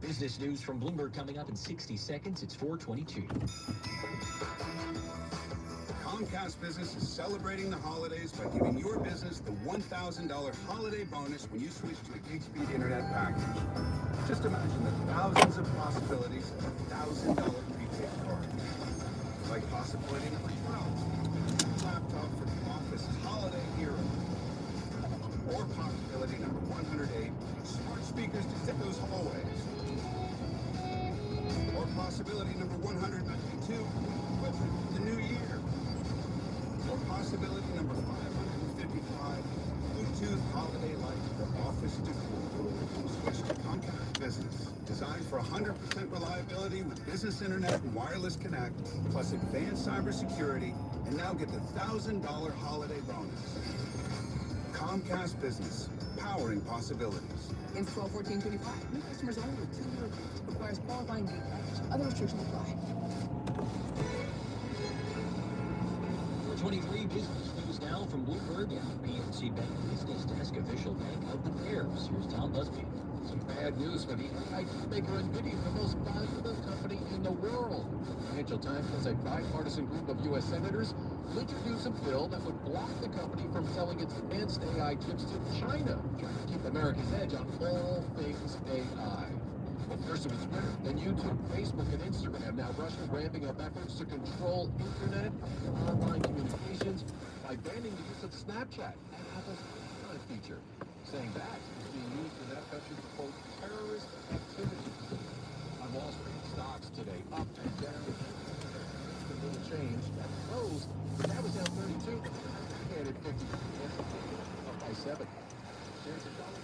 Business news from Bloomberg coming up in 60 seconds. It's 4:22. Comcast Business is celebrating the holidays by giving your business the $1,000 holiday bonus when you switch to a gig-speed internet package. Just imagine the thousands of possibilities of a $1,000 prepaid card. Like possibility number 12, laptop for the office holiday hero. Or possibility number 108, smart speakers to zip those hallways. Or possibility number 192, equipment for the new year. Or possibility number 555, Bluetooth holiday lights for office decor. Switch to Comcast Business, designed for 100% reliability with business internet and wireless connect, plus advanced cybersecurity, and now get the $1,000 holiday bonus. Comcast Business, powering possibilities. In 12-14-25, new customers only with 2-year agreement. Requires qualifying gig package. Other restrictions apply. 4:23 business news now from Bloomberg and the PNC Bank Business Desk official bank of the Bears. Here's Tom Busby. Some bad news for the IT maker and video, the most valuable company in the world. The Financial Times says a bipartisan group of U.S. senators will introduce a bill that would block the company from selling its advanced AI chips to China, trying to keep America's edge on all things AI. Well, first it was Twitter, then YouTube, Facebook, and Instagram. Now Russia ramping up efforts to control internet and online communications by banning the use of Snapchat and Apple's FaceTime feature, saying that is being used in that country for, quote, terrorist activities. On Wall Street, stocks today up and down. A little change at the close. That was down 32. Added 50. Up by 7. Shares of dollar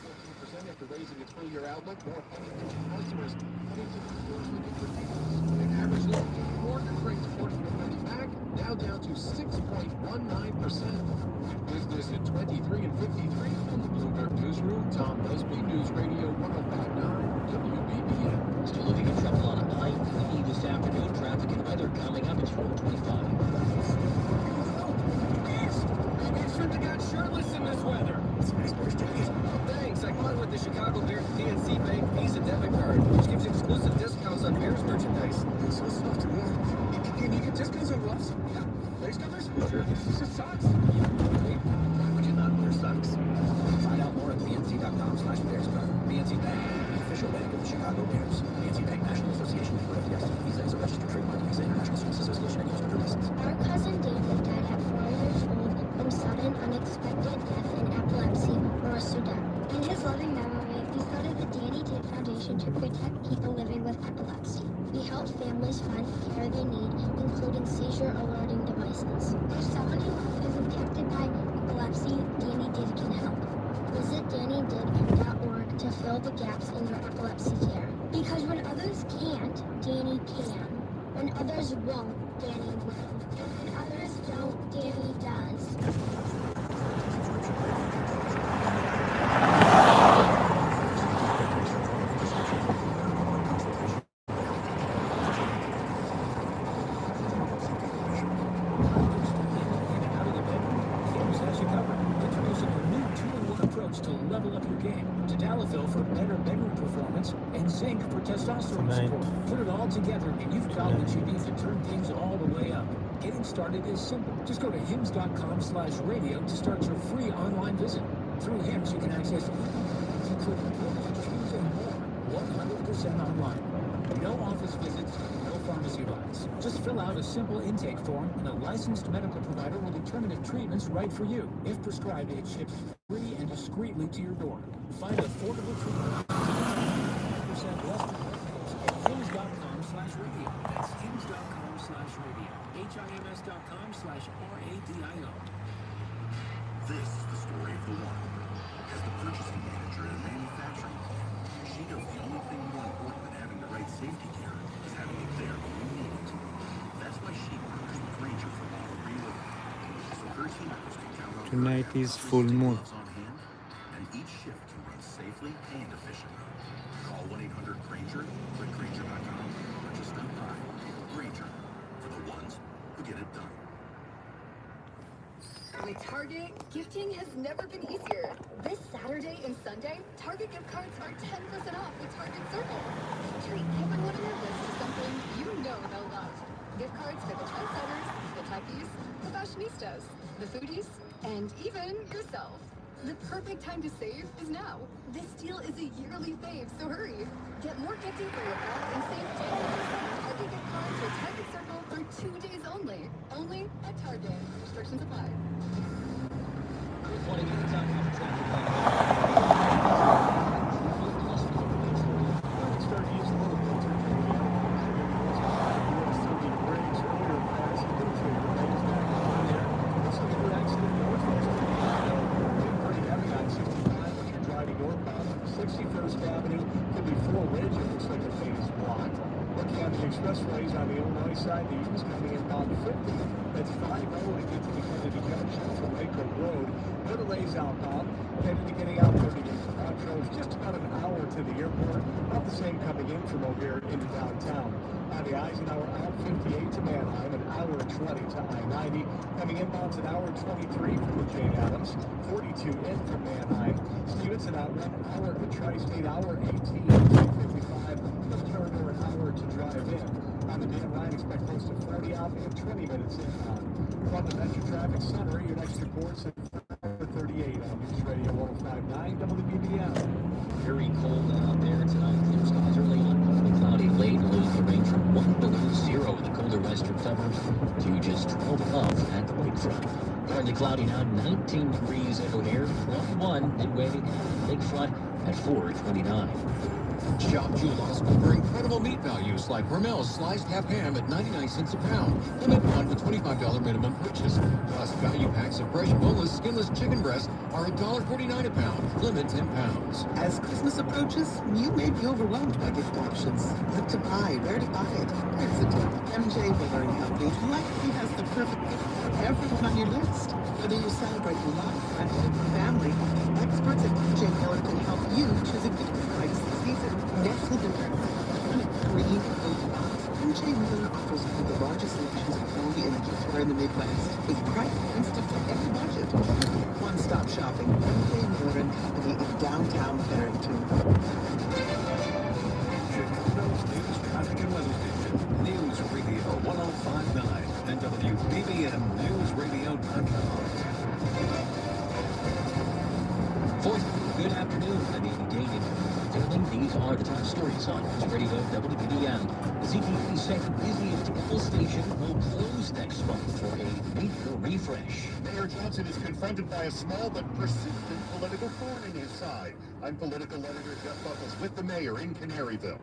14% after raising its full-year outlook. More financial customers heading to the stores with interest rates. The average loan mortgage rate according to Freddie Mac now down to 6.19%. Business at 23 and 53 from the Bloomberg Newsroom. Tom Busby, News Radio 105.9 WBBM. Still looking at trouble on I-80 this afternoon. Traffic and weather coming up. It's 4:25. Shouldn't have got shirtless in this weather. It's a nice birthday. Thanks. I got it with the Chicago Bears PNC Bank Visa debit card, which gives exclusive discounts on Bears merchandise. It's so soft to wear. Can you get discounts on gloves? Yeah. Face covers? Sure. This is socks. Wait, why would you not wear socks? Find out more at bnc.com/bearscard. BNC Bank, the official bank of the Chicago Bears. BNC Bank, National Association for FDIC. Visa is a registered trademark. Visa International Service Association and user license. Our cousin David died at 4 years old from sudden, unexpected death in epilepsy, or SUDEP. In his loving memory, we started the Danny Did Foundation to protect people living with epilepsy. We help families find the care they need, including seizure alerting devices. If someone who is impacted by epilepsy, Danny Did can help. Visit DannyDid.org to fill the gaps in your epilepsy care. Because when others can't, Danny can. When others won't, Danny will. And when others don't, Danny does. For better bedroom performance and zinc for testosterone support. Put it all together and you've got what you need to turn things all the way up. Getting started is simple. Just go to hims.com/radio to start your free online visit. Through Hims, you can access including choose and more 100% online. No office visits, no pharmacy lines. Just fill out a simple intake form and a licensed medical provider will determine if treatment's right for you. If prescribed, it ships free and discreetly to your door. Find affordable treatment. 10% less at hims.com/radio. That's hims.com/radio. HIMS.com/RADIO. This is the story of the one. As the purchasing manager in manufacturing, she knows the only thing more important than having the right safety gear is having it there when you need it. That's why she partners with Ranger for auto reload. So her team members can count on Tonight is full moon. on hand, and each shift can run safely and efficiently. Call 1-800-GRANGER or at Granger.com or just stop by. Granger, for the ones who get it done. With Target, gifting has never been easier. This Saturday and Sunday, Target gift cards are 10% off with Target Circle. Treat everyone in your list to something you know they'll love. Gift cards for the trendsetters, the techies, the fashionistas, the foodies, and even yourself. The perfect time to save is now. This deal is a yearly fave, so hurry. Get more gifting for your pet and save 10% Target gift cards with Target Circle for 2 days only. Only at Target. Restrictions apply. Reporting anytime after traffic light. Start using a little bit to brakes earlier pass and penetrate the lanes back on there. Looks like a good accident northwest. Pretty heavy on 65 when you're driving northbound. 61st Avenue could be full ridge. It looks like the phase blocked. Looking at the expressways on the Illinois side, the East coming inbound 50. That's 5-0 to get to the Kennedy Junction from Waco Road. No delays outbound. Kennedy getting out 30 to Control. It's just about an hour to the airport. About the same coming in from O'Hare into downtown. On the Eisenhower out 58 to Manheim, an hour and 20 to I-90. Coming inbounds an hour and 23 from the Jane Addams. 42 in from Manheim. Stevenson out 1 hour to the Tri-State, hour 18 to 55. Just under an hour to drive in. On the Dan line, expect close to 40 out and 20 minutes in. From the Metro Traffic Center, your next report's at 38 on News Radio 105.9 WBBM. Very cold out there tonight. Clear skies early on. Partly cloudy late. Lows will range from 1 below 0 in the colder western suburbs to just 12 above at the lakefront. Partly cloudy now, 19 degrees at O'Hare, 21 midway and lakefront at 429. Shop Jewel for incredible meat values like Hormel's sliced half ham at 99 cents a pound. Limit 1 to $25 minimum purchase. Plus, value packs of fresh, boneless, skinless chicken breasts are $1.49 a pound. Limit 10 pounds. As Christmas approaches, you may be overwhelmed by gift options. What to buy, where to buy it. Here's the tip. MJ Bullard Company likely has the perfect gift for everyone on your list. Whether you celebrate love, friendship, or family, experts at MJ Bullard can help you choose a gift for this season. Nestled in their iconic green oak box, MJ Bullard offers one of the largest selections of home and kitchenware in the Midwest. A price instant for every budget. One-stop shopping. MJ Bullard Company in downtown Barrington. Chicago's news, traffic, and weather station. News Radio 105.9 and WBBMNewsRadio.com. Good afternoon. I'm Andy David. These are the top stories on News Radio WBBM. The CTV's second busiest cable station will close next month for a major refresh. Mayor Johnson is confronted by a small but persistent political thorn in his side. I'm political editor Jeff Buckles with the mayor in Canaryville.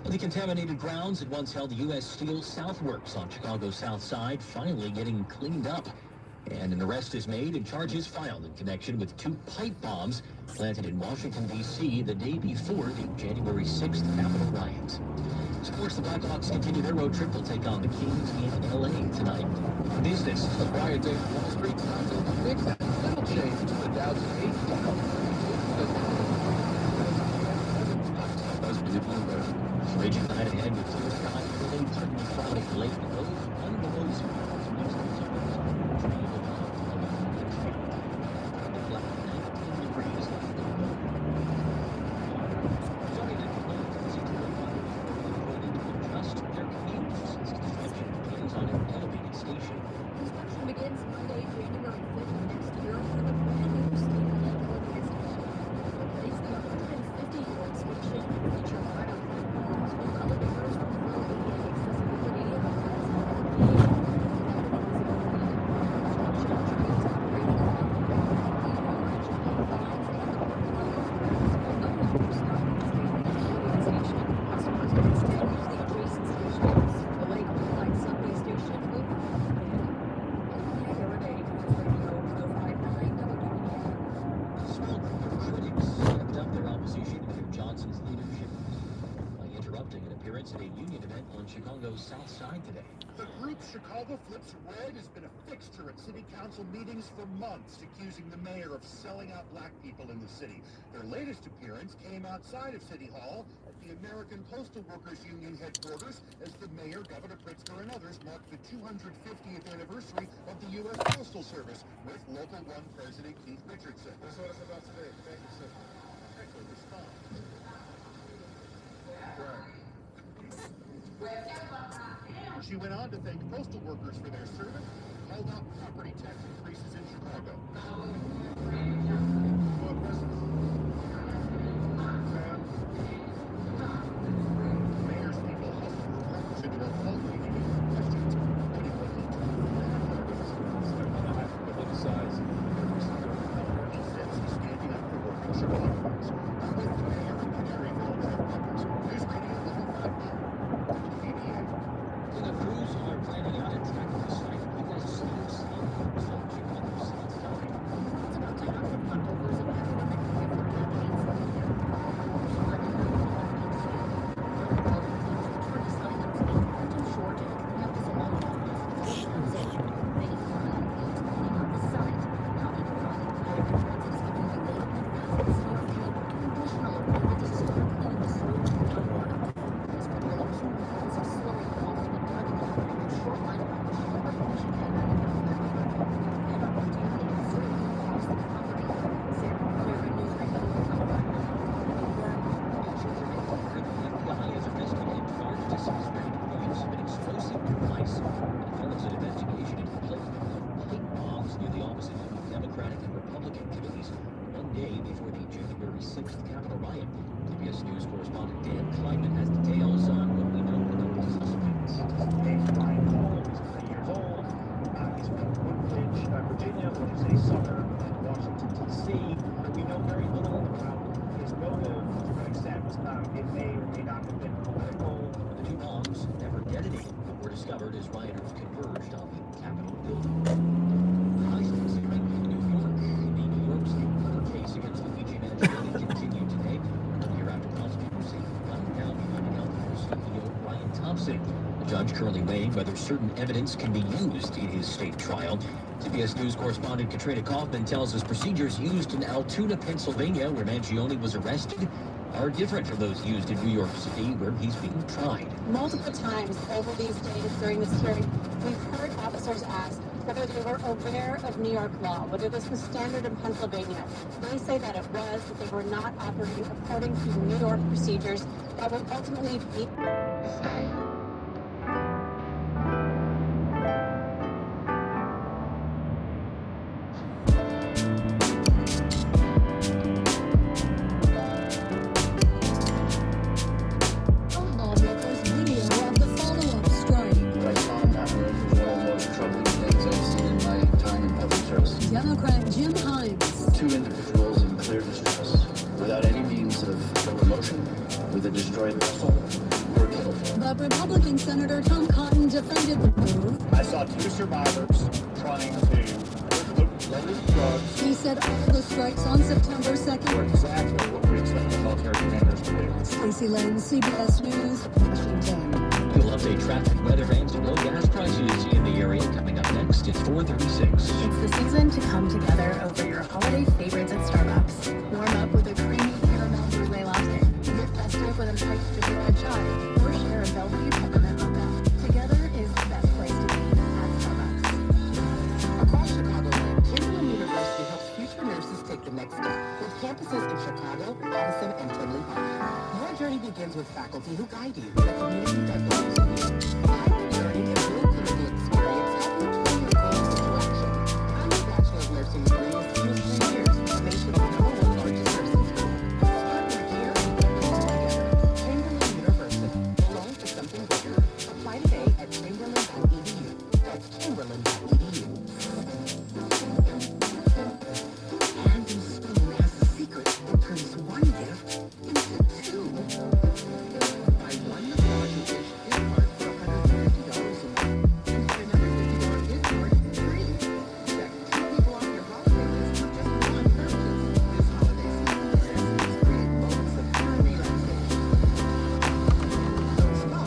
The contaminated grounds that once held the U.S. Steel Southworks on Chicago's south side finally getting cleaned up. And an arrest is made and charges filed in connection with 2 pipe bombs planted in Washington, D.C. the day before the January 6th Capitol riot. Sports, the Blackhawks continue their road trip. They'll take on the Kings in L.A. tonight. Business. The Friday day Wall Street stocks will fix that little change to the Dow's 8. Raging night ahead with clear skies, early, partly cloudy, late, lows, 1 below 0. Begins Monday, January 5th of next year for the brand performance at a union event on Chicago's South Side today. The group Chicago Flips Red has been a fixture at city council meetings for months, accusing the mayor of selling out black people in the city. Their latest appearance came outside of City Hall at the American Postal Workers Union headquarters as the mayor, Governor Pritzker, and others marked the 250th anniversary of the U.S. Postal Service with Local 1 President Keith Richardson. That's what it's about today. Thank you, sir. Echo response. She went on to thank postal workers for their service, held out property tax increases in Chicago. Mayor's people hustled reporters into a phone meeting and questions, putting what he told He says he's standing up for working Chicagoans. I'm with the mayor and Canaryville truck workers. News Radio Level 5 PBA. The crews are planning out a track to the site of U.S. Steel Southworks on Chicago's South Side. It's about to have the leftovers of everyone that can get for decades living here. As rioters converged on the Capitol building. High-stakes hearing in New York. The New York State murder case against Luigi Mangione continued today. A year after prosecutors say he gunned down the Ride&Walk CEO Brian Thompson. The judge currently weighing whether certain evidence can be used in his state trial. CBS News correspondent Katrina Kaufman tells us procedures used in Altoona, Pennsylvania, where Mangione was arrested, are different from those used in New York City, where he's being tried. Multiple times over these days during this hearing, we've heard officers ask whether they were aware of New York law, whether this was standard in Pennsylvania. They say that it was, that they were not operating according to New York procedures that would ultimately be... Survivors trying to load drugs. He said all the strikes on September 2nd were exactly what we expect the military commanders to do. Stacey Lane, CBS News, Washington. We'll update traffic, weather, and some low gas prices in the area. Coming up next, it's 4:36. It's the season to come together over your holiday favorites at Starbucks. Warm up with a creamy caramel brulee latte. Get festive with an iced gingerbread chai, or share a velvety peppermint mocha. Together is the best place to be at Starbucks. Across Chicagoland, Chamberlain University helps future nurses take the next step with campuses in Chicago, Addison, and Tinley Park. Your journey begins with faculty who guide you, the community that belongs to you. Guide the journey and build clinical experience, help you turn your goals into action. I'm a Bachelor of Nursing degree with 3 years with the nation's #1 largest nursing school. Start your care and get together. Chamberlain University. Belong to something bigger. Apply today at chamberlain.edu. That's chamberlain.edu. Handy Stone has a secret that turns one gift into 2. Buy one massage dish gift card for $150 a month and get another $50 gift card free. Check 2 people off your holiday list for just 1 purchase. This holiday season, necessities create moments of pure relaxation. Don't stop.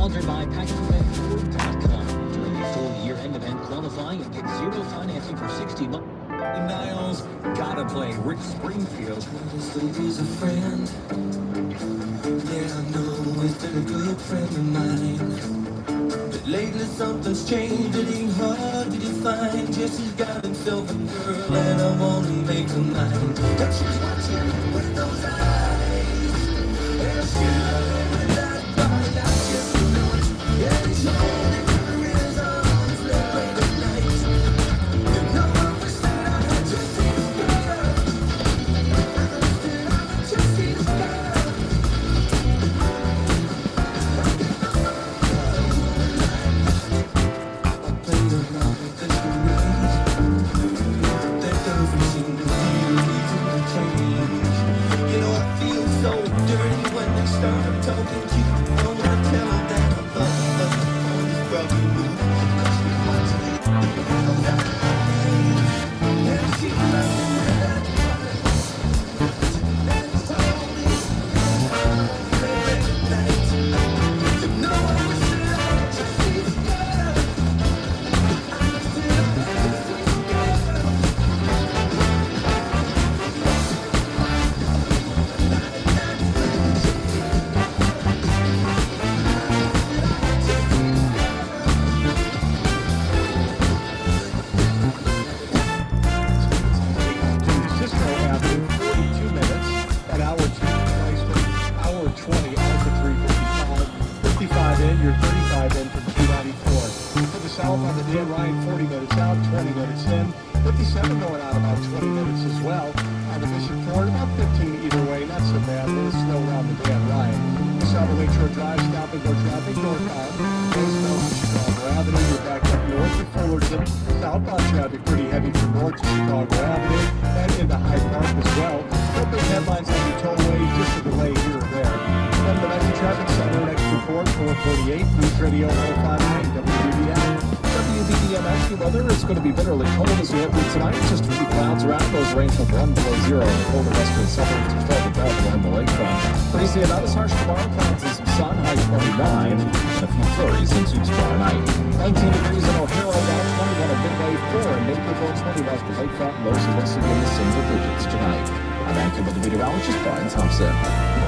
Sponsored by PackageEventFord.com. During the full year-end event, qualify and get zero financing for 60 months. Niles, gotta play Rick Springfield. He's a friend. Yeah, I know he's been a good friend of mine. But lately something's changed, it ain't hard to define. Jesse's got himself a girl and I wanna make her mine. But she's watching with those eyes. And she's loving with that body, I just know it. Yeah, he's holding her in his arms late at night. You know I wish that I had Jesse's girl. I wish that I had Jesse's girl.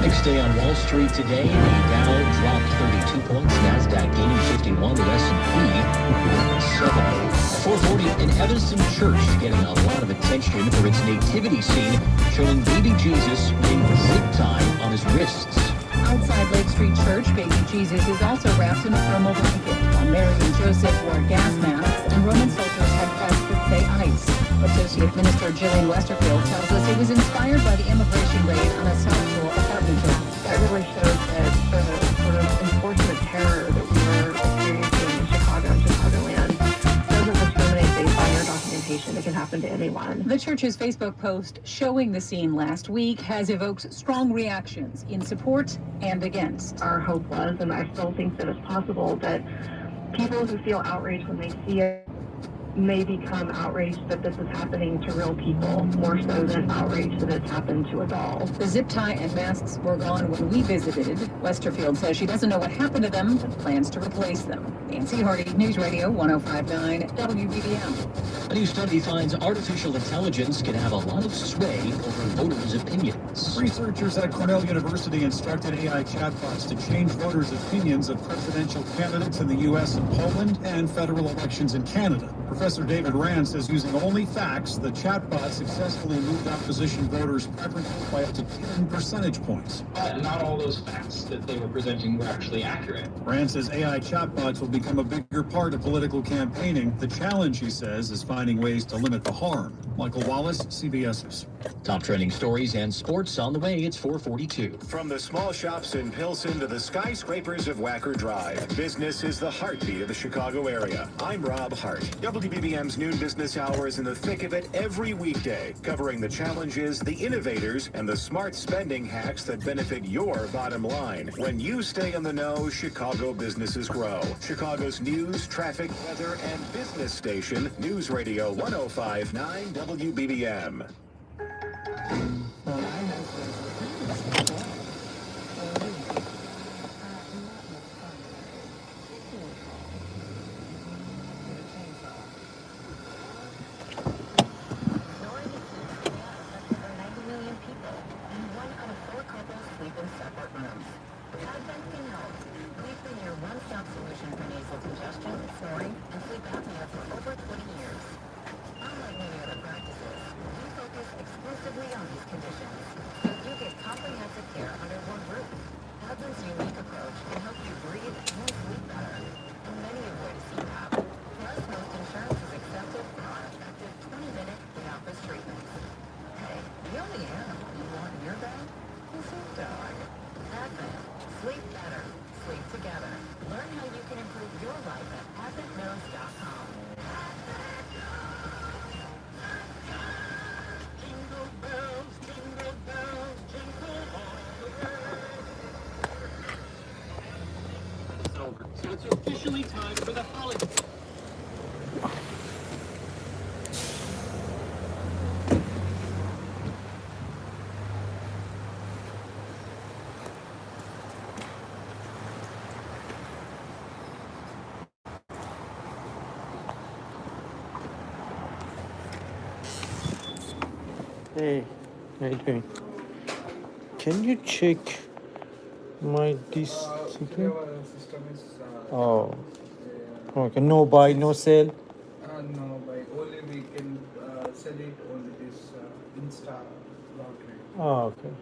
Next day on Wall Street today, the Dow dropped 32 points, NASDAQ gaining 51, the S&P 440. And Evanston Church getting a lot of attention for its nativity scene, showing baby Jesus in zip tie on his wrists. Outside Lake Street Church, baby Jesus is also wrapped in a thermal blanket, while Mary and Joseph wore gas masks and Roman soldiers had crests that say ICE. Associate Minister Jillian Westerfield tells us it was inspired by the immigration raid on a South Shore apartment building. That really shows that the sort of enforcement terror that we are experiencing in Chicago and Chicagoland doesn't discriminate based on your documentation. It can happen to anyone. The church's Facebook post showing the scene last week has evoked strong reactions in support and against. Our hope was, and I still think that it's possible, that people who feel outraged when they see it may become outraged that this is happening to real people, more so than outraged that it's happened to a doll. The zip tie and masks were gone when we visited. Westerfield says she doesn't know what happened to them, but plans to replace them. Nancy Hardy, News Radio 105.9 WBBM. A new study finds artificial intelligence can have a lot of sway over voters' opinions. Researchers at Cornell University instructed AI chatbots to change voters' opinions of presidential candidates in the U.S. and Poland and federal elections in Canada. Professor David Rand says using only facts, the chatbot successfully moved opposition voters' preferences by up to 10 percentage points. But not all those facts that they were presenting were actually accurate. Rand says AI chatbots will become a bigger part of political campaigning. The challenge, he says, is finding ways to limit the harm. Michael Wallace, CBS News. Top trending stories and sports on the way. It's 4:42. From the small shops in Pilsen to the skyscrapers of Wacker Drive, business is the heartbeat of the Chicago area. I'm Rob Hart. WBBM's noon business hour is in the thick of it every weekday, covering the challenges, the innovators, and the smart spending hacks that benefit your bottom line. When you stay in the know, Chicago businesses grow. Chicago's news, traffic, weather, and business station, News Radio 105.9 WBBM. esophageal congestion, snoring, and sleep apnea for over 20 years. Unlike many other practices, we focus exclusively on these conditions, so you get comprehensive care under one roof. Advent's unique approach can help you breathe and sleep better, and many avoid CPAP. Plus, most insurance is accepted for our effective 20-minute in-office treatments. Hey, the only animal you want in your bed is your dog. Advent. Sleep better. Sleep together. Learn how you can improve your life at adventknows.com. Jingle bells, jingle bells, jingle all the way. It's over. So it's officially time for the holiday. Hey, how you doing? Can you check my this ticket? System is Oh, okay. No buy, no sell. no, by only we can sell it on this Insta lottery. Oh, okay.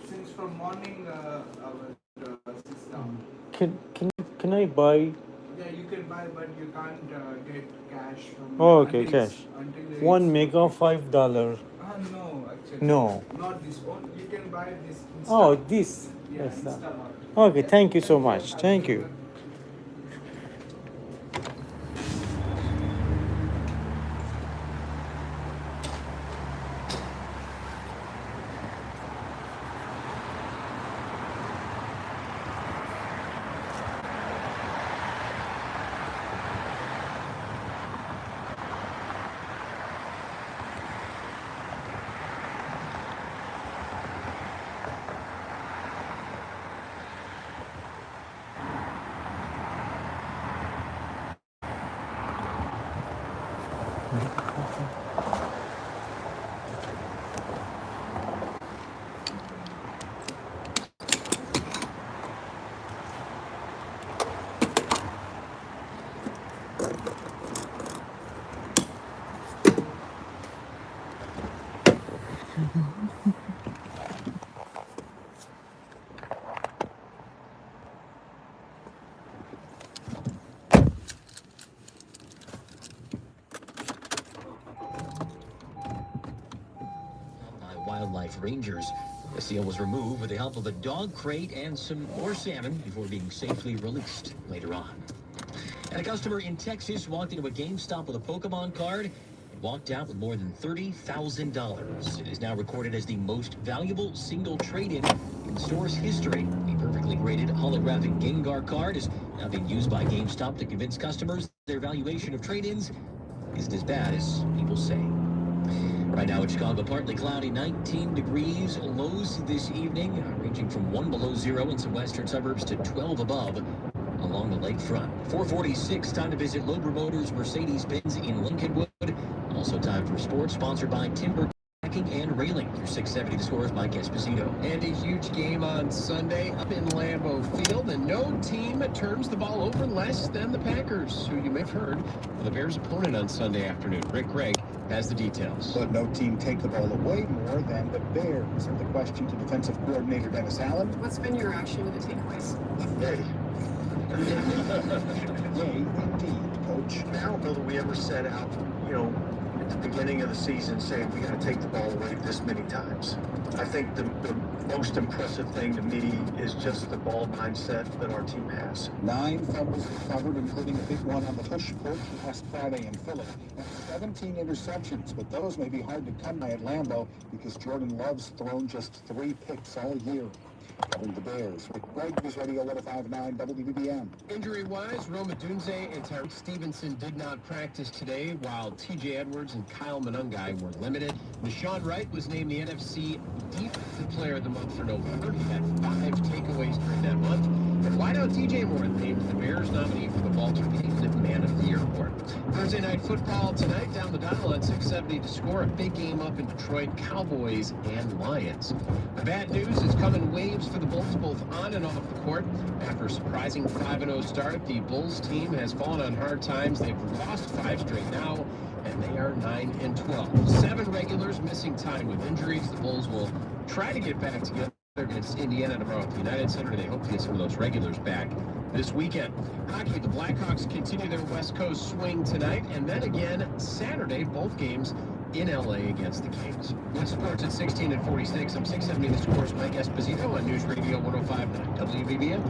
Since from morning our system. Can I buy? Yeah, you can buy, but you can't get cash from. Oh, okay, until cash. Until 1 mega $5. No, actually. No. Not this one. You can buy this. Insta. Oh, this. Yeah, Yes, Insta lottery. okay, thank you so much. Thank you. Wildlife rangers. The seal was removed with the help of a dog crate and some more salmon before being safely released later on. And a customer in Texas walked into a GameStop with a Pokemon card and walked out with more than $30,000. It is now recorded as the most valuable single trade-in in the store's history. A perfectly graded holographic Gengar card is now being used by GameStop to convince customers their valuation of trade-ins isn't as bad as people say. Right now in Chicago, partly cloudy, 19 degrees, lows this evening, ranging from 1 below 0 in some western suburbs to 12 above along the lakefront. 4:46, time to visit Lober Motors Mercedes-Benz in Lincolnwood. Also time for sports, sponsored by Timber Decking and Railing. Through 670 The Scores, Mike Esposito. And a huge game on Sunday up in Lambeau Field, and no team turns the ball over less than the Packers, who you may have heard were the Bears' opponent on Sunday afternoon. Rick Gregg has the details. But no team take the ball away more than the Bears. And the question to defensive coordinator Dennis Allen. What's been your reaction to the takeaways? Yay. Yay, indeed, Coach. I don't know that we ever set out, at the beginning of the season saying we're going to take the ball away this many times. I think the most impressive thing to me is just the ball mindset that our team has. 9 fumbles recovered, including a big one on the push push last Friday in Philly. And 17 interceptions, but those may be hard to come by at Lambeau because Jordan Love's thrown just 3 picks all year. Covering the Bears, Rick Gregg, News Radio 105.9 WBBM. Injury-wise, Roma Dunze and Tyreek Stevenson did not practice today, while T.J. Edwards and Kyle Monungai were limited. Deshaun Wright was named the NFC Defensive Player of the Month for November. He had 5 takeaways during that month. And wideout DJ Moore named the Bears nominee for the Walter Payton Man of the Year award. Thursday night football tonight down the dial at 670 to score. A big game up in Detroit, Cowboys and Lions. The bad news is coming in waves for the Bulls, both on and off the court. After a surprising 5-0 start, the Bulls team has fallen on hard times. They've lost 5 straight now, and they are 9-12. 7 regulars missing time with injuries. The Bulls will try to get back together against Indiana tomorrow at the United Center. They hope to get some of those regulars back this weekend. Hockey, the Blackhawks continue their West Coast swing tonight, and then again Saturday, both games in LA against the Kings. With sports at 16 and 46, I'm 670 The Scores, Mike Esposito on News Radio 105.9 WBBM.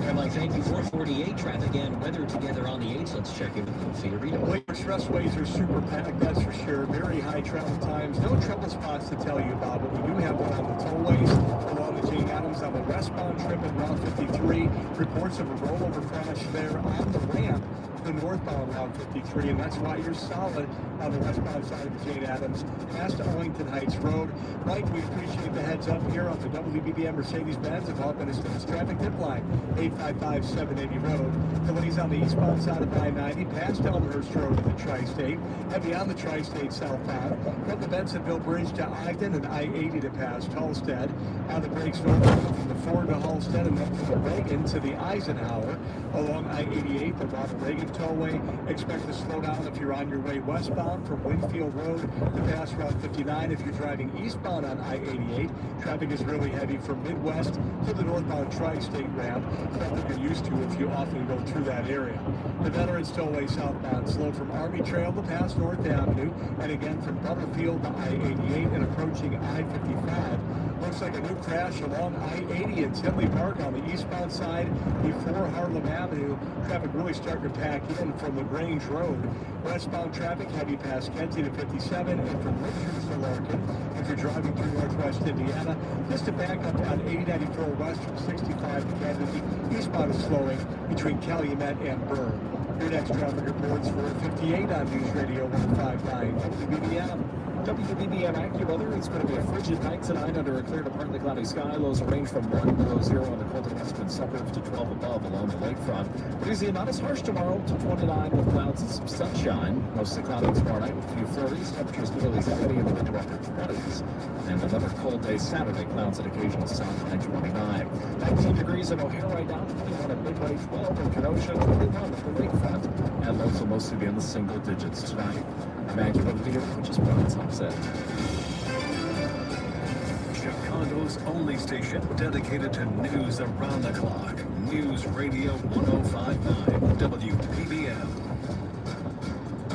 And Mike, thank you. 448 traffic and weather together on the 8s. Let's check in with Fiorito. Well, your expressways are super packed, that's for sure. Very high travel times. No trouble spots to tell you about, but we do have one on the tollways along the Jane Addams on the westbound trip at Route 53. Reports of a rollover crash there on the ramp the northbound Route 53, and that's why you're solid on the westbound side of the Jane Addams past Arlington Heights Road. Mike, we appreciate the heads up here on the WBBM Mercedes-Benz and Hawk Minnesota traffic tip line, 855-780 Road. Delays on the eastbound side of I-90 past Elmhurst Road to the Tri-State. Heavy on the Tri-State southbound from the Bensonville Bridge to Ogden and I-80 to past Halstead. On the brakes northbound from the Ford to Halstead and then from the Reagan to the Eisenhower. Along I-88, the Ronald Reagan Tollway. Expect to slow down if you're on your way westbound from Winfield Road to past Route 59. If you're driving eastbound on I-88, traffic is really heavy from Midwest to the northbound Tri-State ramp. Something you're used to if you often go through that area. The Veterans Tollway southbound slow from Army Trail to past North Avenue, and again from Butterfield to I-88 and approaching I-55. Looks like a new crash along I-80 in Tinley Park on the eastbound side before Harlem Avenue. Traffic really starting to pack in from LaGrange Road. Westbound traffic heavy past Kenzie to 57 and from Richards to Larkin. If you're driving through northwest Indiana, just to back up on 8094 west from 65 to Kennedy. Eastbound is slowing between Calumet and Byrne. Your next traffic reports for 58 on News Radio 105.9 WBBM. WBBM AccuWeather. It's going to be a frigid night tonight under a clear to partly cloudy sky. Lows range from 1 below 0 on the colder western suburbs to 12 above along the lakefront. Breezy and not as harsh tomorrow to 29 with clouds and some sunshine. Mostly cloudy tomorrow night with a few flurries. Temperatures nearly 70 in the mid to upper 20s. And another cold day Saturday. Clouds and occasional sun at 29. 19 degrees in O'Hare right now. 21 at Midway, 12 in Kenosha, 21 at the lakefront. And lows will mostly be in the single digits tonight. I'm AccuWeather, which is what it's upset. Chicago's only station dedicated to news around the clock. News Radio 105.9 WBBM.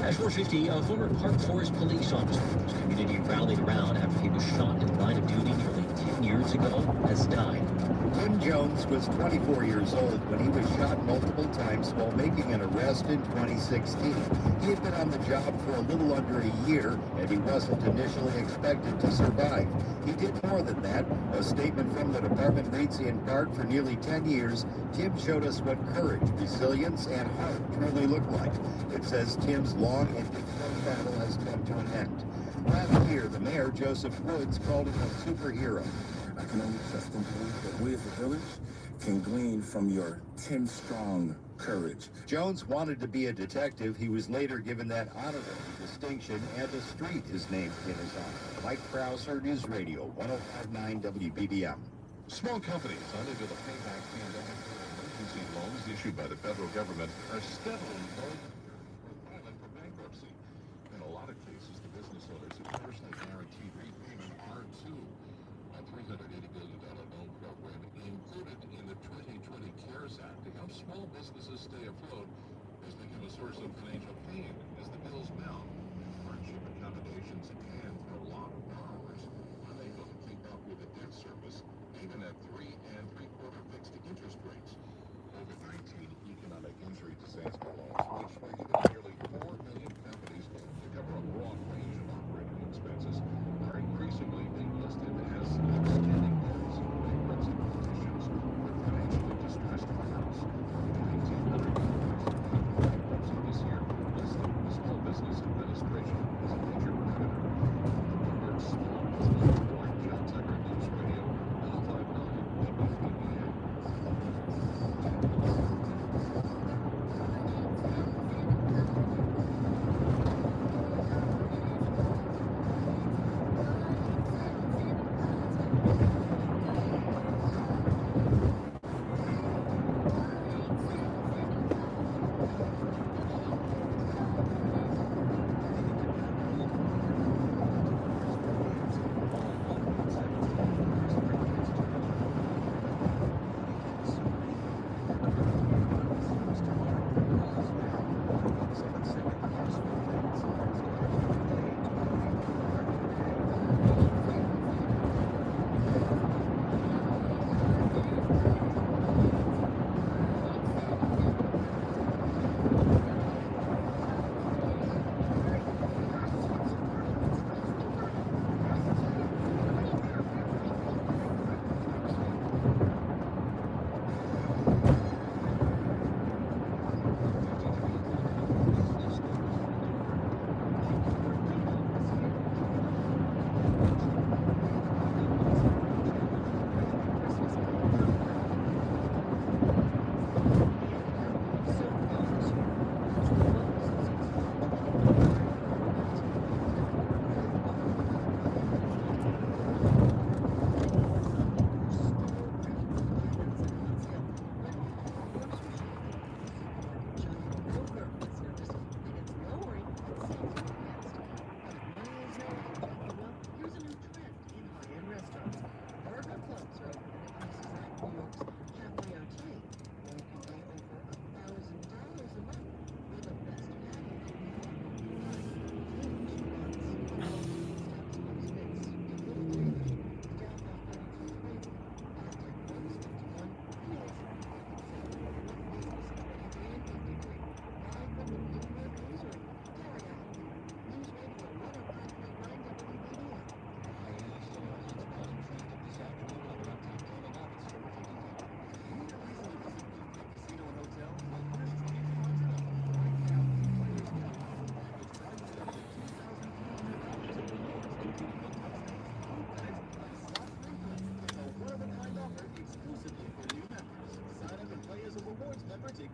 At 450, a former Park Forest police officer whose community rallied around after he was shot in the line of duty nearly 10 years ago has died. Quinn Jones was 24 years old when he was shot multiple times while making an arrest in 2016. He had been on the job for a little under a year, and he wasn't initially expected to survive. He did more than that. A statement from the department reads, in part, for nearly 10 years, Tim showed us what courage, resilience, and heart truly look like. It says Tim's long and difficult battle has come to an end. Last year, the mayor, Joseph Woods, called him a superhero. I can only trust and believe that we as a village can glean from your 10-strong courage. Jones wanted to be a detective. He was later given that honorary distinction, and a street is named in his honor. Mike Krauser, News Radio 105.9 WBBM. Small companies under the payback pandemic emergency loans issued by the federal government are steadily filing for bankruptcy. In a lot of cases, the business owners who personally guaranteed repayment are too. A $380 billion loan program included in the 2020 CARES Act to help small businesses stay afloat has become a source of financial pain as the bills mount. Hardship accommodations and for a lot of borrowers unable to keep up with the debt service, even at 3 3/4 fixed interest rates. COVID-19 economic injury disaster loans, which were given nearly 4 million companies to cover a broad range of operating expenses, are increasingly being listed as outstanding debts in bankruptcy petitions for financially distressed firms. Bankruptcy this year listed the Small Business Administration as a major creditor. Bloomberg's Small Business Report, John Tucker, News Radio 105.9 WBBM.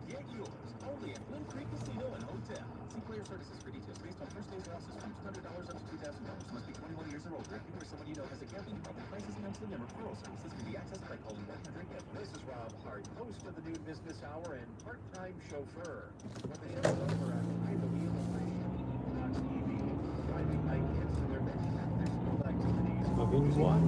get yours only at Wind Creek Casino and Hotel. See player services for details. Based on first day's losses from $200 up to $2,000. Must be 21 years or older. If you or someone you know has a gambling problem, crisis counseling and referral services can be accessed by calling 100. This is Rob Hart, host of the Noon Business Hour and part-time chauffeur. When the show's over, I'm behind the wheel of my Chevy EV, driving my kids to their best after-school activities. Having what?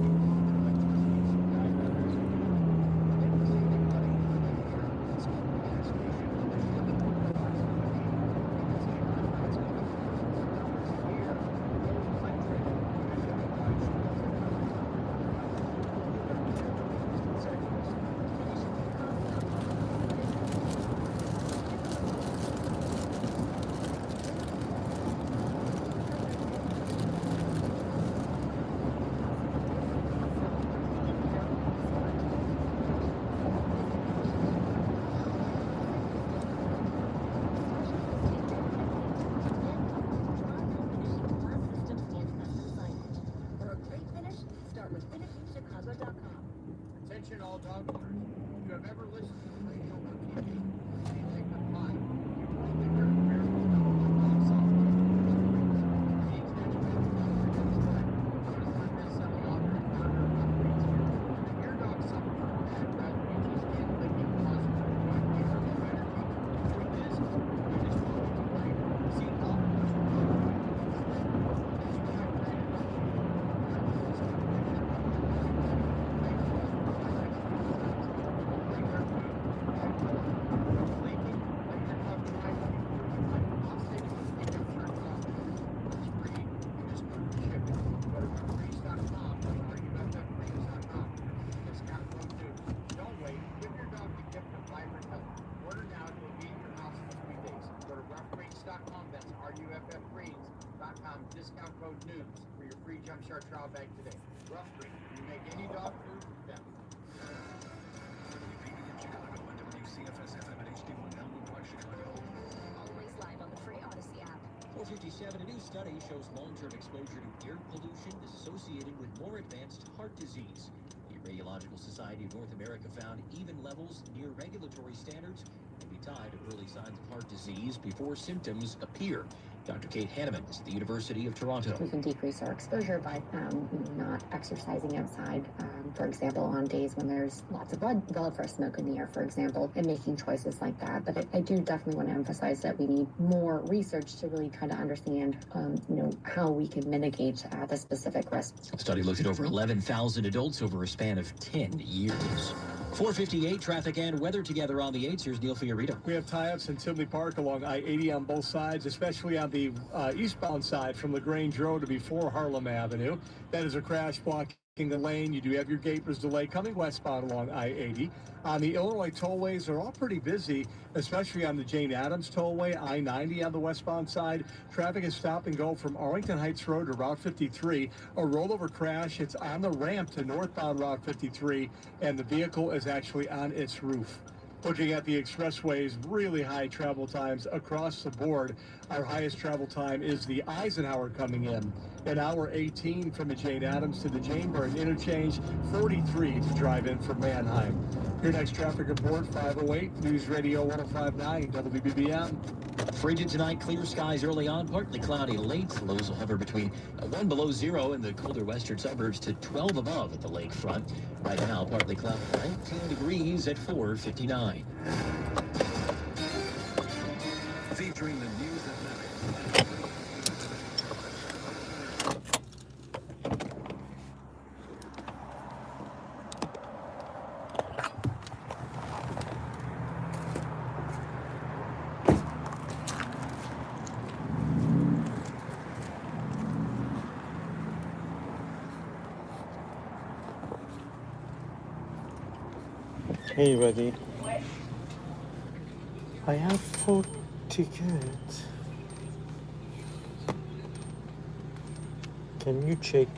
Attention all dog owners. If you have ever listened to the radio or TV, please take the time. You probably heard America's number one dog software. The extension of the notice that selling author and founder of Breeds here. If your dog suffers from bad breath, itches, and licking causes you to want to energy, the truth is, it is going to worry. Seek help from your dog. Discount code NEWS for your free Jump Shark trial bag today. Rough Creek, you make any dog food better. WPB in Chicago and WCFS-FM at HD1 Download by Chicago. Always live on the free Odyssey app. 457, a new study shows long-term exposure to air pollution is associated with more advanced heart disease. The Radiological Society of North America found even levels near regulatory standards can be tied to early signs of heart disease before symptoms appear. Dr. Kate Hanneman is at the University of Toronto. We can decrease our exposure by not exercising outside, for example, on days when there's lots of vetiver smoke in the air, for example, and making choices like that. But I do definitely want to emphasize that we need more research to really try to understand, how we can mitigate the specific risks. The study looked at over 11,000 adults over a span of 10 years. 458 traffic and weather together on the 8s. Here's Neil Fiorito. We have tie-ups in Tinley Park along I-80 on both sides, especially on the eastbound side from LaGrange Road to before Harlem Avenue. That is a crash blocking the lane. You do have your gapers delay coming westbound along I-80. On the Illinois tollways, they're all pretty busy, especially on the Jane Addams tollway, I-90 on the westbound side. Traffic is stop and go from Arlington Heights Road to Route 53. A rollover crash. It's on the ramp to northbound Route 53, and the vehicle is actually on its roof. Looking at the expressways, really high travel times across the board. Our highest travel time is the Eisenhower coming in. An hour 18 from the Jane Addams to the Jane Byrne interchange, 43 to drive in from Manheim. Your next traffic report, 508 News Radio 105.9 WBBM. Frigid tonight, clear skies early on, partly cloudy late. Lows will hover between 1 below 0 in the colder western suburbs to 12 above at the lakefront. Right now, partly cloudy, 19 degrees at 4:59. Featuring the news that matters. Hey buddy, I have 4 tickets. Can you check?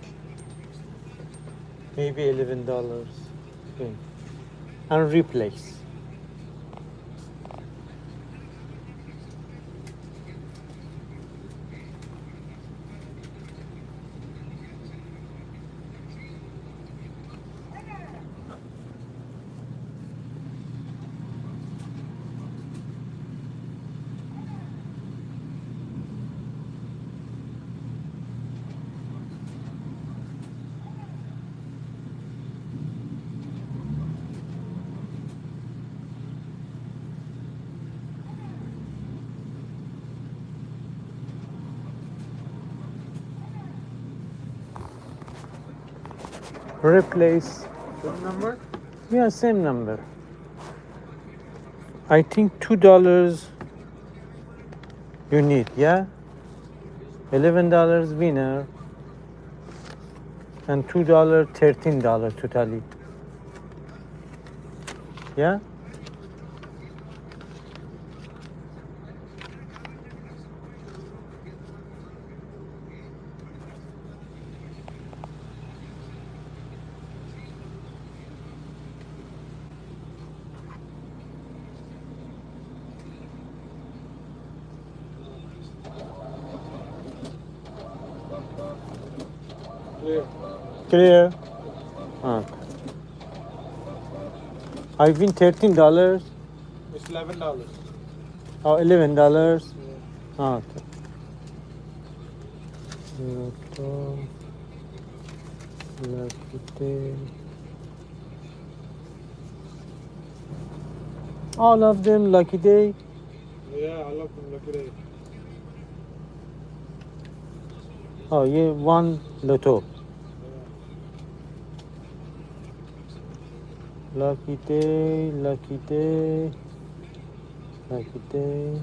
Maybe $11. Okay. And replace. Replace. Same number? Yeah, same number. I think $2 you need, yeah? $11 winner and $2, $13 totally. Yeah? Clear. Clear? Okay. I win $13. It's $11. Oh, $11. Yeah. Okay. Lotto, lucky day. All of them lucky day. Yeah, I love them. Look at it. Oh, yeah, one lotto. Lucky day, lucky day, lucky day.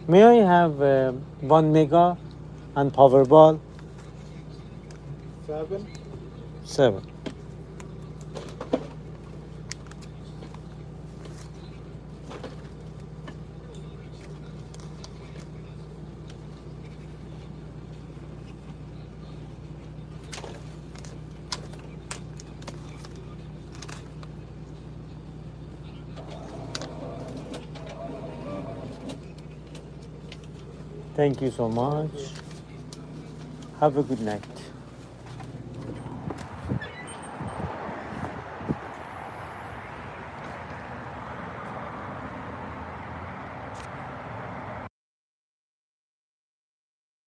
May I have one mega and Powerball? 7. 7. Thank you so much. Have a good night.